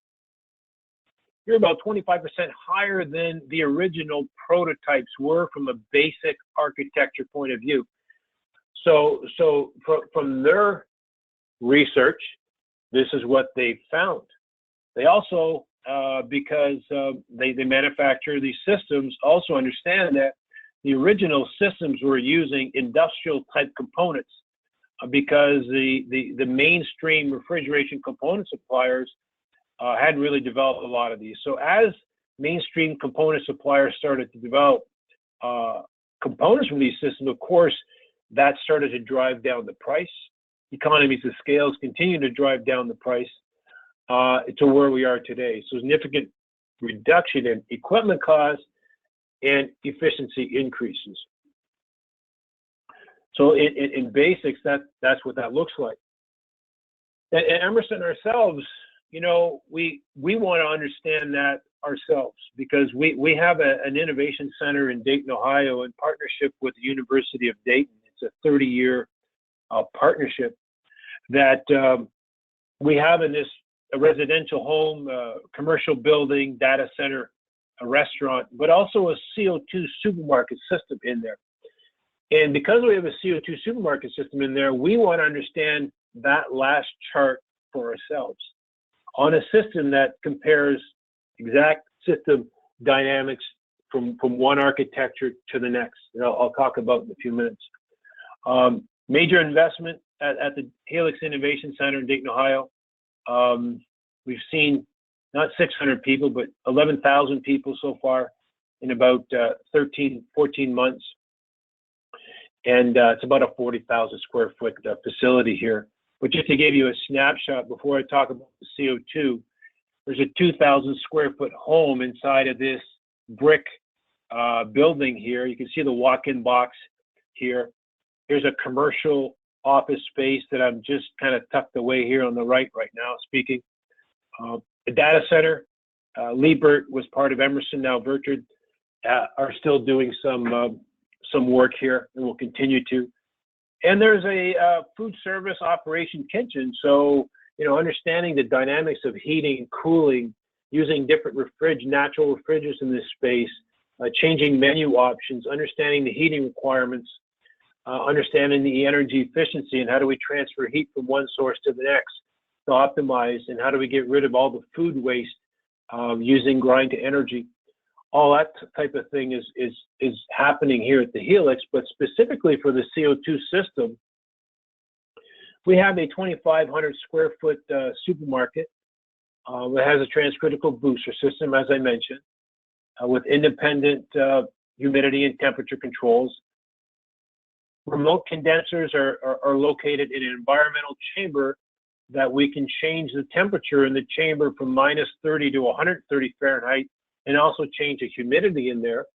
you're about 25% higher than the original prototypes were from a basic architecture point of view. So from their research, this is what they found. They also, because they manufacture these systems, also understand that the original systems were using industrial type components because the mainstream refrigeration component suppliers hadn't really developed a lot of these. So as mainstream component suppliers started to develop components from these systems, of course, that started to drive down the price. Economies of scales continue to drive down the price to where we are today. So significant reduction in equipment costs and efficiency increases. So in basics, that's what that looks like. At Emerson ourselves, you know, we want to understand that ourselves because we have an innovation center in Dayton, Ohio, in partnership with the University of Dayton. It's a 30-year partnership that we have in this a residential home, commercial building, data center, a restaurant, but also a CO2 supermarket system in there. And because we have a CO2 supermarket system in there, we want to understand that last chart for ourselves on a system that compares exact system dynamics from one architecture to the next. I'll talk about in a few minutes. Major investment at the Helix Innovation Center in Dayton, Ohio. We've seen not 600 people, but 11,000 people so far in about 13, 14 months. And it's about a 40,000 square foot facility here. But just to give you a snapshot before I talk about the CO2, there's a 2,000 square foot home inside of this brick building here. You can see the walk-in box here. Here's a commercial office space that I'm just kind of tucked away here on the right now speaking. The data center, Liebert was part of Emerson, now Vertred, are still doing some work here and will continue to. And there's a food service operation kitchen. So, you know, understanding the dynamics of heating and cooling, using different natural refrigerants in this space, changing menu options, understanding the heating requirements, understanding the energy efficiency and how do we transfer heat from one source to the next to optimize, and how do we get rid of all the food waste using grind to energy. All that type of thing is happening here at the Helix, but specifically for the CO2 system, we have a 2,500 square foot supermarket that has a transcritical booster system, as I mentioned, with independent humidity and temperature controls. Remote condensers are located in an environmental chamber that we can change the temperature in the chamber from -30 to 130 Fahrenheit, and also change the humidity in there.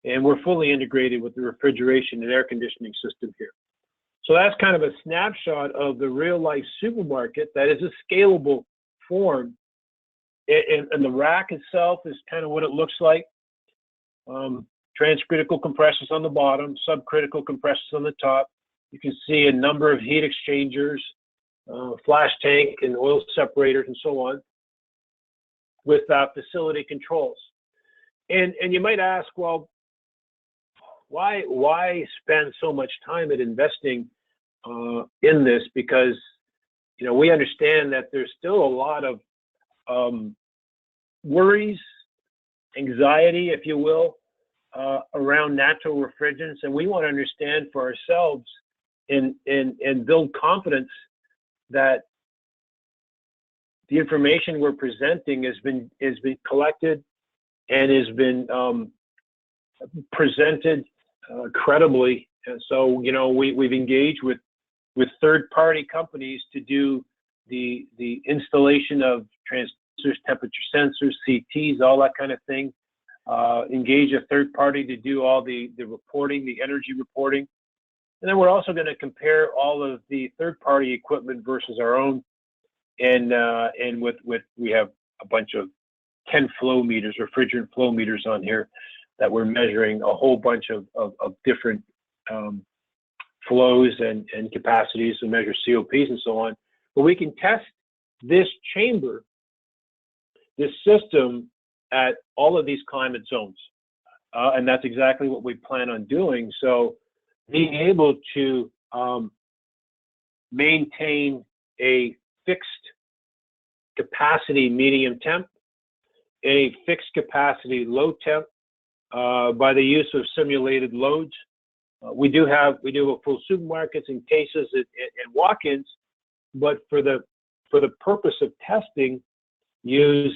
and we're fully integrated with the refrigeration and air conditioning system here. So that's kind of a snapshot of the real-life supermarket that is a scalable form. And the rack itself is kind of what it looks like. Transcritical compressors on the bottom, subcritical compressors on the top. You can see a number of heat exchangers, flash tank and oil separators and so on, with facility controls. And you might ask, well, why spend so much time at investing in this? Because, you know, we understand that there's still a lot of worries, anxiety, if you will, around natural refrigerants, and we want to understand for ourselves and build confidence that the information we're presenting has been collected and has been presented credibly. And so, you know, we've engaged with third-party companies to do the installation of transducers, temperature sensors, CTs, all that kind of thing. Engage a third party to do all the reporting, the energy reporting. And then we're also going to compare all of the third-party equipment versus our own. And we have a bunch of 10 flow meters, refrigerant flow meters on here that we're measuring a whole bunch of different flows and capacities to measure COPs and so on. But we can test this chamber, this system, at all of these climate zones. And that's exactly what we plan on doing. So being able to maintain a fixed capacity medium temp, a fixed capacity low temp by the use of simulated loads. We do have full supermarkets and cases and walk-ins, but for the purpose of testing, use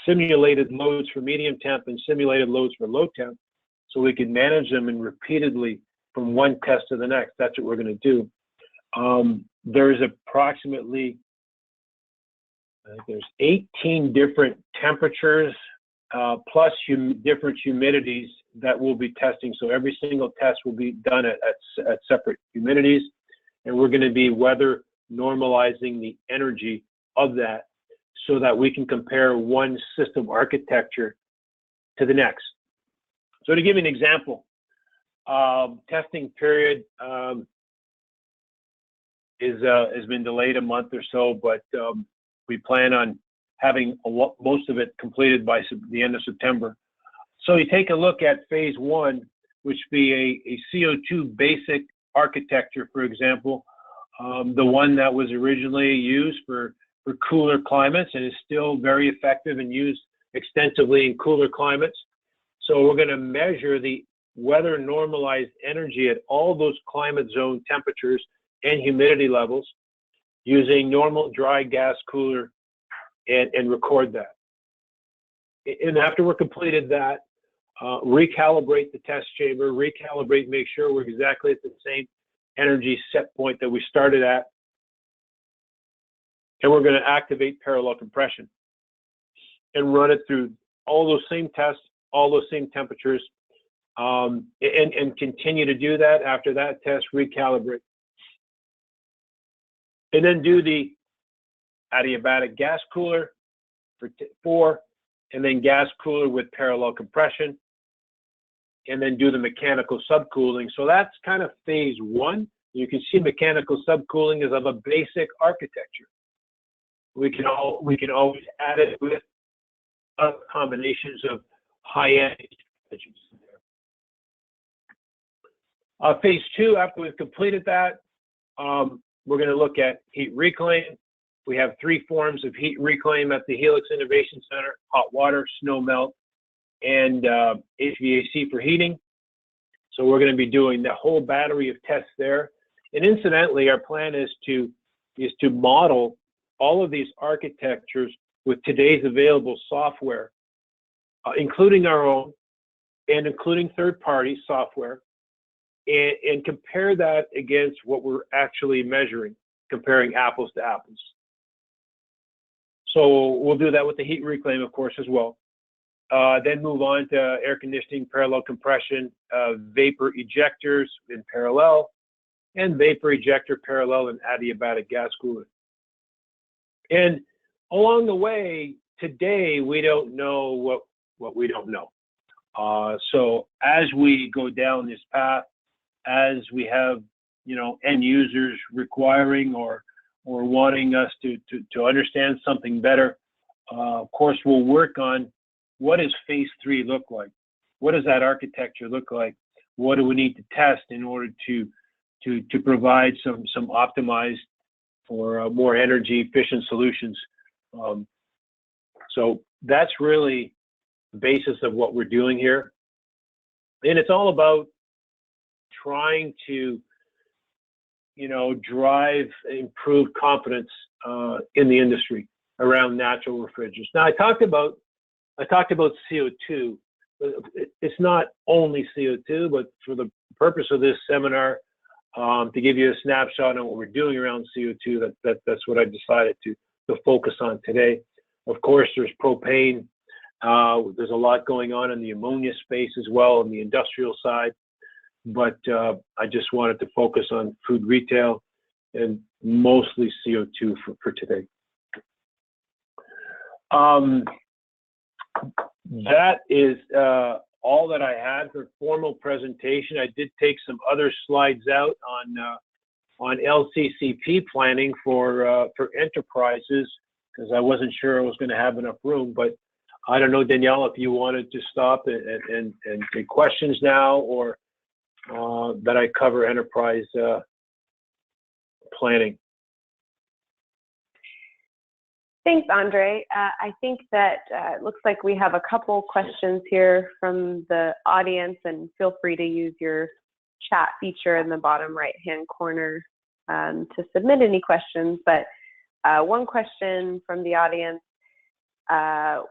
simulated loads for medium temp and simulated loads for low temp, so we can manage them and repeatedly from one test to the next. That's what we're going to do. There's approximately, I think there's 18 different temperatures plus different humidities that we'll be testing. So every single test will be done at separate humidities, and we're going to be weather normalizing the energy of that, so that we can compare one system architecture to the next. So to give you an example, testing period has been delayed a month or so, but we plan on having most of it completed by the end of September. So you take a look at phase one, which be a CO2 basic architecture, for example, the one that was originally used for cooler climates and is still very effective and used extensively in cooler climates. So we're going to measure the weather normalized energy at all those climate zone temperatures and humidity levels using normal dry gas cooler and record that. And after we're completed that, recalibrate the test chamber, make sure we're exactly at the same energy set point that we started at. And we're going to activate parallel compression and run it through all those same tests, all those same temperatures, and continue to do that. After that test, recalibrate. And then do the adiabatic gas cooler for 4, and then gas cooler with parallel compression, and then do the mechanical subcooling. So that's kind of phase one. You can see mechanical subcooling is of a basic architecture. We can always add it with other combinations of high-end technologies. Phase two, after we've completed that, we're going to look at heat reclaim. We have 3 forms of heat reclaim at the Helix Innovation Center: hot water, snow melt, and HVAC for heating. So we're going to be doing the whole battery of tests there. And incidentally, our plan is to model all of these architectures with today's available software, including our own and including third-party software, and compare that against what we're actually measuring, comparing apples to apples. So we'll do that with the heat reclaim, of course, as well. then move on to air conditioning, parallel compression, vapor ejectors in parallel, and vapor ejector parallel and adiabatic gas cooling. And along the way, today, we don't know what we don't know. So as we go down this path, as we have, end users requiring or wanting us to understand something better, of course, we'll work on what does phase 3 look like? What does that architecture look like? What do we need to test in order to provide some optimized or more energy efficient solutions? So that's really the basis of what we're doing here. And it's all about trying to, drive improved confidence in the industry around natural refrigerants. Now, I talked about CO2. It's not only CO2, but for the purpose of this seminar, to give you a snapshot on what we're doing around CO2, that's what I decided to focus on today. Of course, there's propane. There's a lot going on in the ammonia space as well on the industrial side, but I just wanted to focus on food retail and mostly CO2 for today. That is all that I had for formal presentation. I did take some other slides out on LCCP planning for enterprises because I wasn't sure I was going to have enough room. But I don't know, Danielle, if you wanted to stop and take questions now, or that I cover enterprise planning. Thanks, Andre. I think that it looks like we have a couple questions here from the audience, and feel free to use your chat feature in the bottom right-hand corner to submit any questions. But one question from the audience, how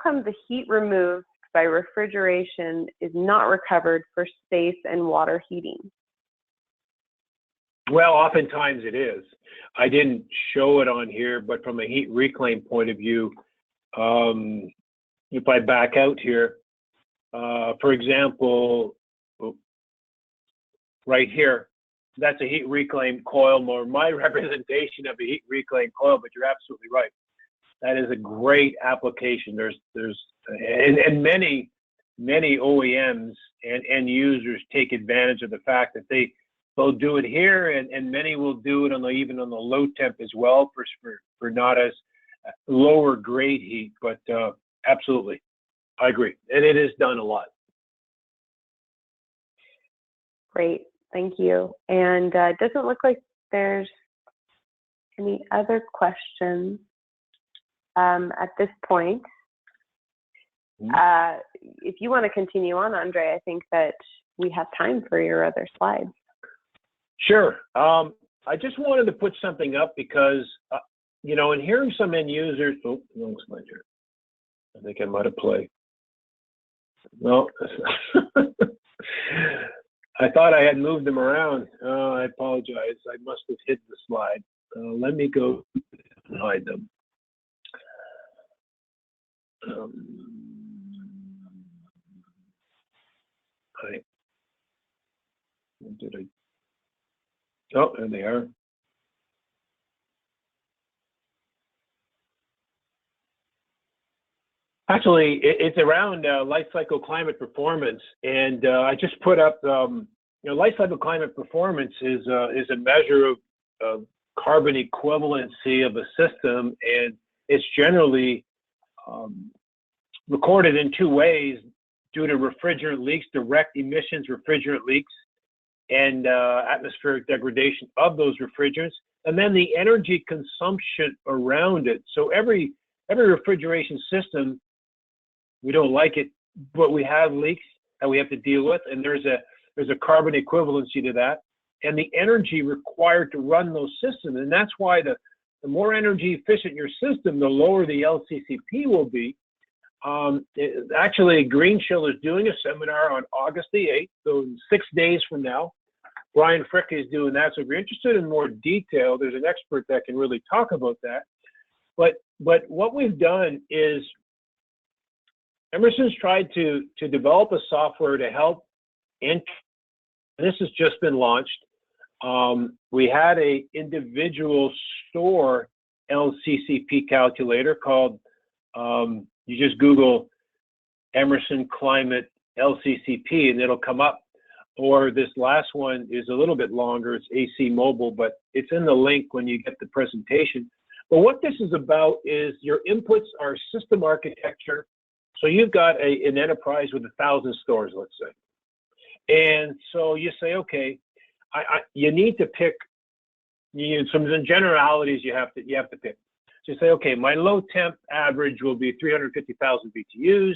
come the heat removed by refrigeration is not recovered for space and water heating? Well, oftentimes it is. I didn't show it on here, but from a heat reclaim point of view, if I back out here, for example, right here, that's a heat reclaim coil, or my representation of a heat reclaim coil, but you're absolutely right. That is a great application. And many OEMs and end users take advantage of the fact that they'll do it here, and many will do it even on the low temp as well for not as lower grade heat. But absolutely, I agree, and it is done a lot. Great, thank you. And it doesn't look like there's any other questions at this point. If you want to continue on, Andre, I think that we have time for your other slides. Sure. I just wanted to put something up because, in hearing some end users, wrong slide here. I think I might have played. No, I thought I had moved them around. I apologize. I must have hid the slide. Let me go and hide them. Did I? Oh, there they are. Actually, it's around life cycle climate performance, and I just put up. Life cycle climate performance is a measure of carbon equivalency of a system, and it's generally recorded in two ways due to refrigerant leaks, direct emissions refrigerant leaks, and atmospheric degradation of those refrigerants, and then the energy consumption around it. So every refrigeration system, we don't like it, but we have leaks that we have to deal with, and there's a carbon equivalency to that, and the energy required to run those systems, and that's why the more energy efficient your system, the lower the LCCP will be. Actually, Green Chill is doing a seminar on August the 8th, so in 6 days from now. Brian Frick is doing that. So if you're interested in more detail, there's an expert that can really talk about that. But what we've done is Emerson's tried to develop a software to help, and this has just been launched. We had a individual store LCCP calculator called, you just Google Emerson Climate LCCP and it'll come up. Or this last one is a little bit longer, it's AC mobile, but it's in the link when you get the presentation. But what this is about is your inputs are system architecture. So you've got an enterprise with 1,000 stores, let's say. And so you say, okay, you need to pick, some generalities you have to pick. So you say, okay, my low temp average will be 350,000 BTUs.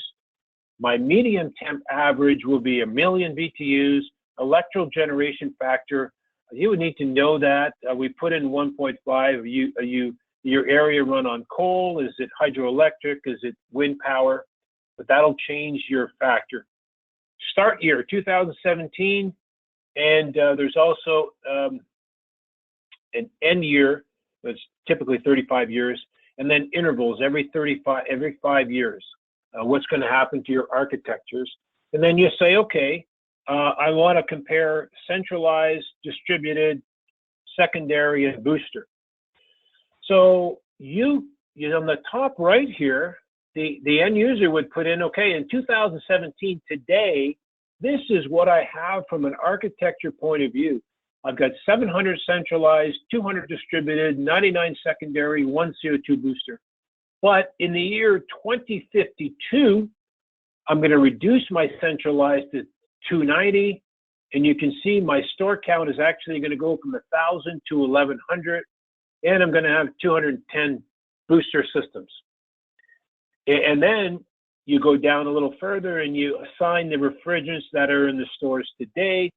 My medium temp average will be 1 million BTUs. Electrical generation factor, you would need to know that. We put in 1.5. Your area run on coal? Is it hydroelectric? Is it wind power? But that'll change your factor. Start year 2017, and there's also an end year that's typically 35 years, and then intervals every 5 years. What's going to happen to your architectures? And then you say, okay, I want to compare centralized, distributed, secondary, and booster. So you on the top right here, the end user would put in, okay, in 2017, today, this is what I have from an architecture point of view. I've got 700 centralized, 200 distributed, 99 secondary, 1 CO2 booster. But in the year 2052, I'm going to reduce my centralized to 290. And you can see my store count is actually going to go from 1,000 to 1,100. And I'm going to have 210 booster systems. And then you go down a little further and you assign the refrigerants that are in the stores today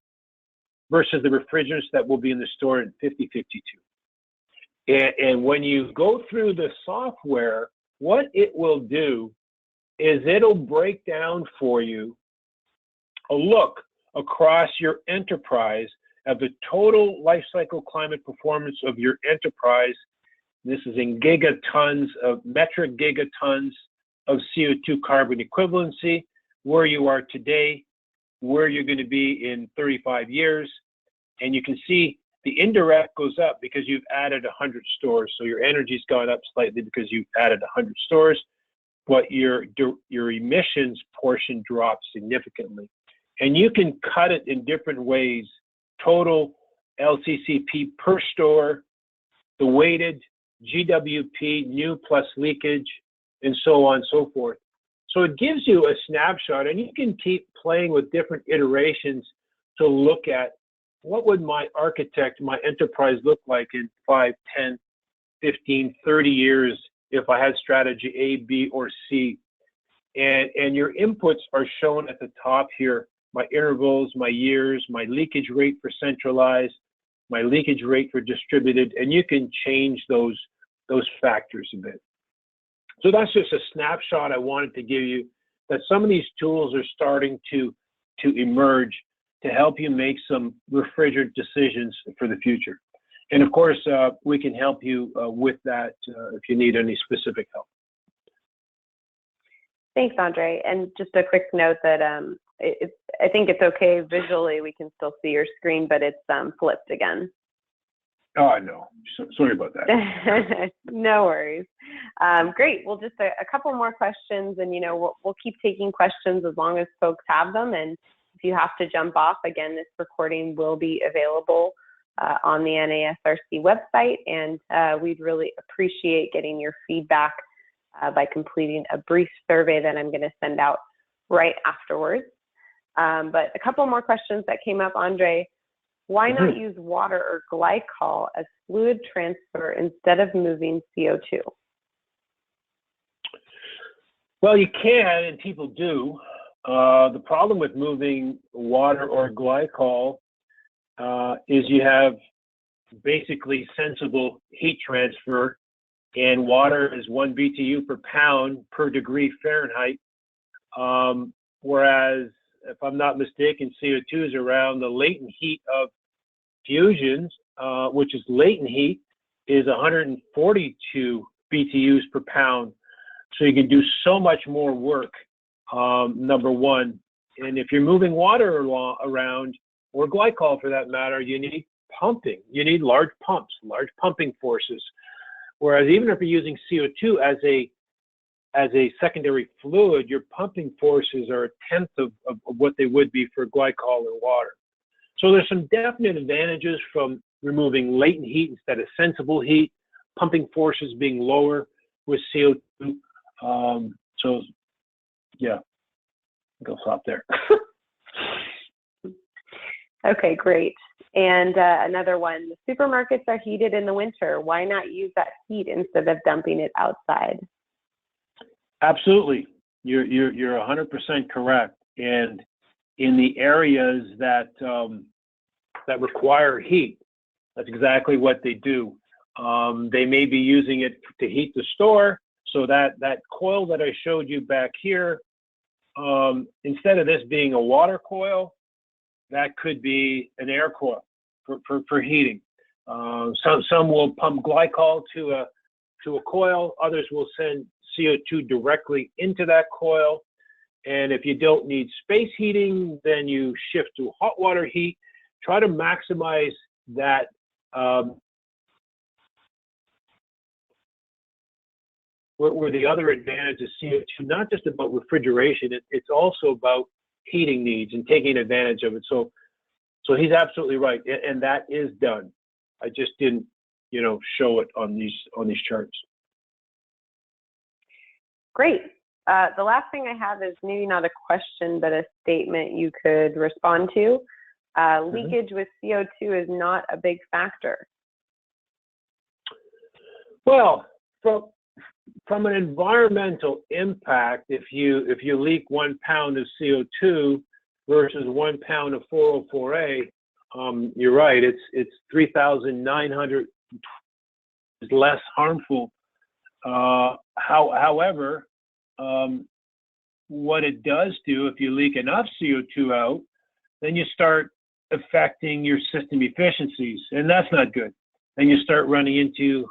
versus the refrigerants that will be in the store in 5052. And when you go through the software, what it will do is it'll break down for you a look across your enterprise of the total life cycle climate performance of your enterprise. This is in gigatons of metric gigatons of CO2 carbon equivalency, where you are today, where you're going to be in 35 years. And you can see the indirect goes up because you've added 100 stores. So your energy's gone up slightly because you've added 100 stores, but your emissions portion drops significantly. And you can cut it in different ways. Total LCCP per store, the weighted GWP, new plus leakage, and so on and so forth. So it gives you a snapshot, and you can keep playing with different iterations to look at what would my enterprise look like in 5, 10, 15, 30 years if I had strategy A, B, or C. And your inputs are shown at the top here. My intervals, my years, my leakage rate for centralized, my leakage rate for distributed, and you can change those factors a bit. So that's just a snapshot I wanted to give you, that some of these tools are starting to emerge to help you make some refrigerant decisions for the future. And of course, we can help you with that if you need any specific help. Thanks, Andre. And just a quick note that I think it's okay visually, we can still see your screen, but it's flipped again. Oh, no, sorry about that. No worries. Great, well, just a couple more questions, and we'll keep taking questions as long as folks have them. And if you have to jump off, again, this recording will be available on the NASRC website, and we'd really appreciate getting your feedback by completing a brief survey that I'm going to send out right afterwards. But a couple more questions that came up, Andre. Why not use water or glycol as fluid transfer instead of moving CO2? Well, you can, and people do. The problem with moving water or glycol is you have basically sensible heat transfer, and water is 1 BTU per pound per degree Fahrenheit, whereas if I'm not mistaken, CO2 is around the latent heat of fusions, which is latent heat, is 142 BTUs per pound. So you can do so much more work number one. And if you're moving water around, or glycol for that matter, you need pumping. You need large pumps, large pumping forces. Whereas even if you're using CO2 as a secondary fluid, your pumping forces are a tenth of what they would be for glycol or water. So there's some definite advantages from removing latent heat instead of sensible heat, pumping forces being lower with CO2. So yeah, I'll stop there. Okay, great. And another one, the supermarkets are heated in the winter. Why not use that heat instead of dumping it outside? Absolutely. You're 100% correct. And in the areas that that require heat, that's exactly what they do. They may be using it to heat the store. So that coil that I showed you back here, instead of this being a water coil, that could be an air coil for heating. Some will pump glycol to a coil. Others will send CO2 directly into that coil. And if you don't need space heating, then you shift to hot water heat. Try to maximize that where the other advantage of CO2, not just about refrigeration, it's also about heating needs and taking advantage of it. So he's absolutely right, and that is done. I just didn't, show it on these charts. Great. The last thing I have is maybe not a question, but a statement you could respond to. Leakage with CO2 is not a big factor. Well, from an environmental impact, if you leak 1 pound of CO2 versus 1 pound of 404A, you're right. It's 3,900 is less harmful. However, what it does do, if you leak enough CO2 out, then you start affecting your system efficiencies, and that's not good. And you start running into,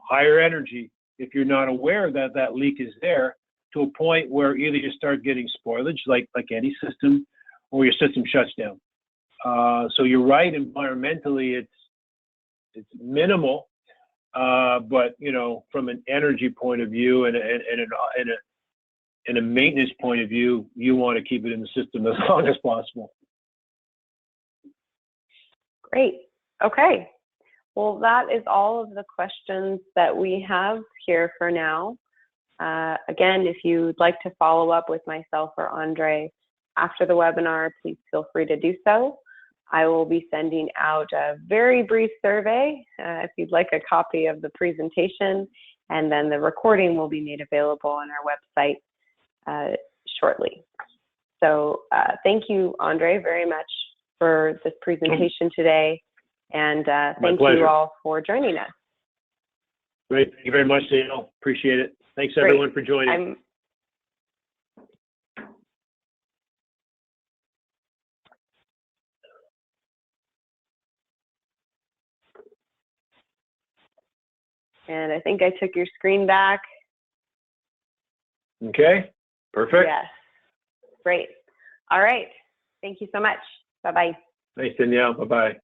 higher energy if you're not aware that that leak is there, to a point where either you start getting spoilage, like any system, or your system shuts down. So you're right. Environmentally, it's minimal, but from an energy point of view and a maintenance point of view, you want to keep it in the system as long as possible. Great. Okay. Well, that is all of the questions that we have here for now. Again, if you'd like to follow up with myself or Andre after the webinar, please feel free to do so. I will be sending out a very brief survey if you'd like a copy of the presentation, and then the recording will be made available on our website shortly. So thank you, Andre, very much for this presentation today. And thank you all for joining us. Great. Thank you very much, Danielle. Appreciate it. Thanks, everyone, for joining. And I think I took your screen back. Okay. Perfect. Yes. Great. All right. Thank you so much. Bye-bye. Thanks, Danielle. Bye-bye.